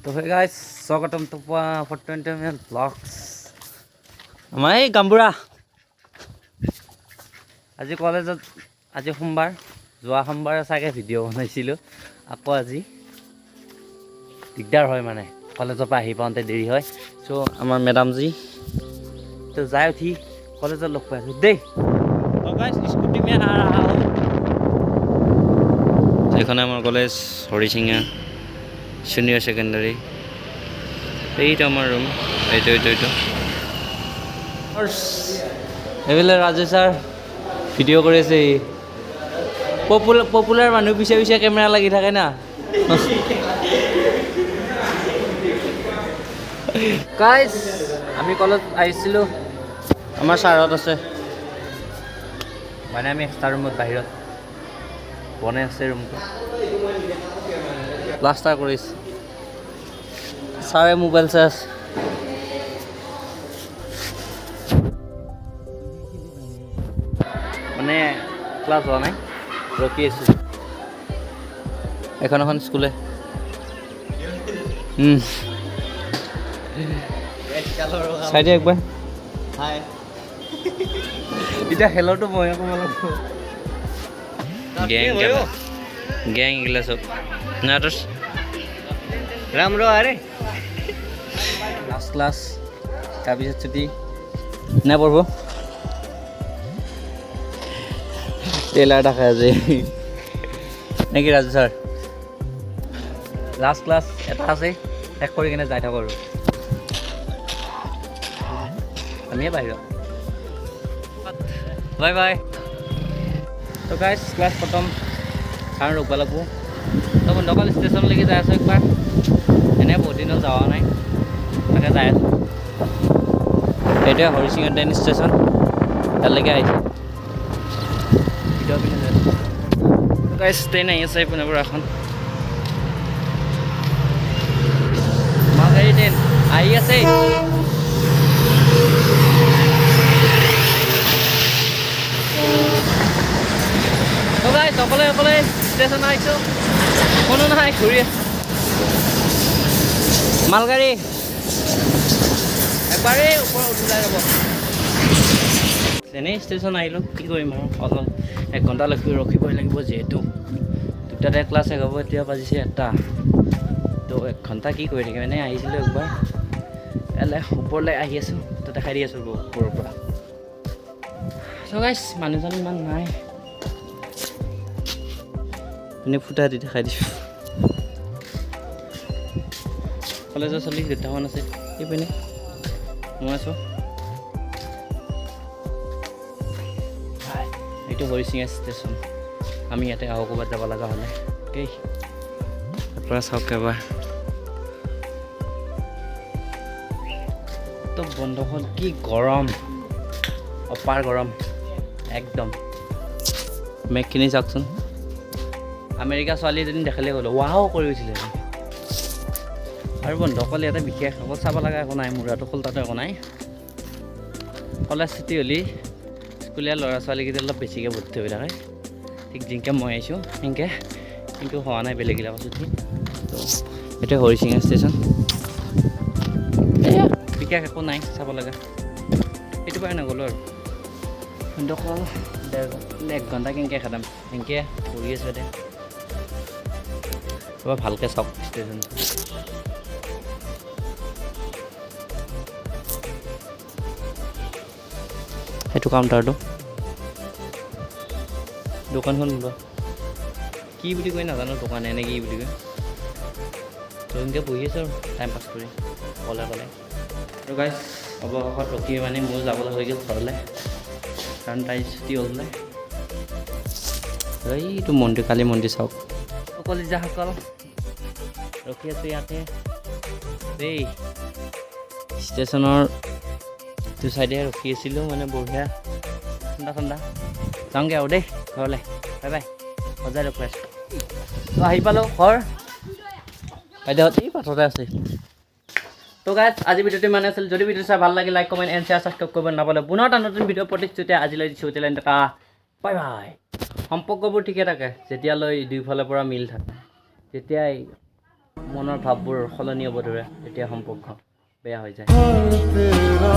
তো hey guys স্বাগতম তো ফৰ 20 মিনিট ব্লগস আমাৰ এই গাম্বুৰা আজি কলেজত আজি সোমবাৰ যোৱা সোমবাৰে চাগে ভিডিঅ' বনাইছিলোঁ আকৌ আজি দিগদাৰ হয় মানে কলেজৰ পৰা আহি পাওঁতে দেৰি হয় চ' আমাৰ মেডামজি তো যাই উঠি কলেজত লগ পাইছোঁ দেই তো গাইস স্কুটি মে আ ৰহা হूं এইখন আমাৰ কলেজ হৰিচিঙা জুনিয়ৰ সেকেন্ডাৰী এইটো আমাৰ ৰুম এইটো এইফালে ৰাজু ছাৰ ভিডিঅ' কৰি আছে পপুলাৰ মানুহ পিছে পিছে কেমেৰা লাগি থাকে না গাইজ আমি কলেজ আহিছিলোঁ আমাৰ ছাৰহঁত আছে মানে আমি এক্সট্ৰা ৰুমত বাহিৰত বনাই আছে ৰুমটো প্লাষ্টাৰ কৰিছে ছাৰে মোবাইল চাই আছে মানে ক্লাছ হোৱা নাই ৰখি আছোঁ এখন স্কুলে চাই দিয়া একবাৰ হাই এতিয়া খেলৰটো মই ক'ব লাগিব গেং এগুলা সব নাটস राम्रो আৰে লাস্ট ক্লাস তাৰপিছত ছুটি না পঢ়ব টেলাৰ দেখা আছে নেকি ৰাজু ছাৰ লাষ্ট ক্লাছ এটা আছে শেষ কৰি কিনে যাই থাকোঁ আৰু আমিয়ে বাহিৰত বাই বাই তো গাইজ ক্লাছ খতম কাৰণ ৰখিব লাগিব তো বন্ধুসকল ষ্টেচনলৈকে যাই আছোঁ একবাৰ এনেই বহুত দিনত যোৱা নাই তাকে যাই আছোঁ এইটোৱে হৰিচিঙা ট্ৰেইন ষ্টেচন তালৈকে আহিছোঁ ভিডিঅ' পিনে যাই আছোঁ গাইজ ট্ৰেইন আহি আছে এইপিনৰ পৰা এখন মালগাড়ী ট্ৰেইন আহি আছে অকলে ষ্টেচন আহিছোঁ কোনো নাই ঘূৰি আছোঁ মালগাড়ী একবাৰেই ওপৰত ওলাই যাব এনেই ষ্টেচন আহিলোঁ কি কৰিম আৰু অলপ 1 ঘণ্টালৈকে ৰখিবই লাগিব যিহেতু দুটাতে ক্লাছ শেষ হ'ব এতিয়া বাজিছে 1টা তো 1 ঘণ্টা কি কৰি থাকিম এনেই আহিছিলোঁ একবাৰ ওপৰলৈ আহি আছোঁ তো দেখাই দি আছোঁ ওপৰৰ পৰা চ' গাইছ মানুহজন ইমান নাই এনেই ফুটা দি দেখাই দিছোঁ কলেজৰ চলি দুটামান আছে এইপিনে মই আছোঁ এইটো হৰিচিঙা ষ্টেচন আমি ইয়াতে আহোঁ ক'ৰবাত যাব লগা হ'লে অ'কেই তাৰপৰা চাওক এবাৰ তো বন্ধ হ'ল কি গৰম অপাৰ গৰম একদম মেঘখিনি চাওকচোন আমেৰিকা ছোৱালী এজনী দেখালে গ'লো ৱাও কৰি গৈছিলে আৰু বন্ধুসকল ইয়াতে বিশেষ অকল চাব লগা একো নাই মূৰাটো খোল তাতো একো নাই কলেজ ছুটি হ'লে স্কুলীয়া ল'ৰা ছোৱালীকেইটা অলপ বেছিকৈ ভৰ্তি হৈ থাকে ঠিক যেনেকৈ মই আহিছোঁ সেনেকৈ কিন্তু হোৱা নাই বেলেগবিলাকৰ ছুটি তো এইটোৱে হৰিচিঙা ষ্টেচন বিশেষ একো নাই চাব লগা সেইটো পৰাই নগ'লোঁ আৰু বন্ধুসকল 1 ঘণ্টা কেনেকৈ খাটাম সেনেকৈ কৰি আছোঁ এতিয়া এবাৰ ভালকৈ চাওক ষ্টেচন সেইটো কাউণ্টাৰটো দোকানখন কি বুলি কয় নাজানো দোকান এনে কি বুলি কয় তো এনেকৈ বহি আছোঁ আৰু টাইম পাছ কৰি ক'লে আৰু গাইজ অৱশেষত ৰখি মানে মোৰ যাবলৈ হৈ গ'ল ঘৰলৈ কাৰণ তাই ছুটি হ'ল নাই এইটো মন্দিৰ কালি মন্দিৰ চাওক কলিজাসকল ৰখি আছোঁ ইয়াতে দেই ষ্টেচনৰ ইটো চাইডে ৰখি আছিলোঁ মানে বঢ়িয়া ঠাণ্ডা যাওঁগৈ আৰু দেই ঘৰলৈ বাই বাই সজাই ৰখি আছোঁ তো আহি পালোঁ ঘৰ বাইদেউহঁত এই পাথৰতে আছে তো গাইজ আজি ভিডিঅ'টো ইমানে আছিল যদি ভিডিঅ' চাই ভাল লাগে like comment and share subscribe কৰিব নাপালে পুনৰ এটা নতুন ভিডিঅ' প্ৰতিশ্ৰুতি আজিলৈ দিছোঁ তেতিয়ালৈ বাই বাই সম্পৰ্কবোৰ ঠিকে থাকে যেতিয়ালৈ দুয়োফালৰ পৰা মিল থাকে যেতিয়াই মনৰ ভাৱবোৰ সলনি হ'ব ধৰে তেতিয়া সম্পৰ্ক বেয়া হৈ যায়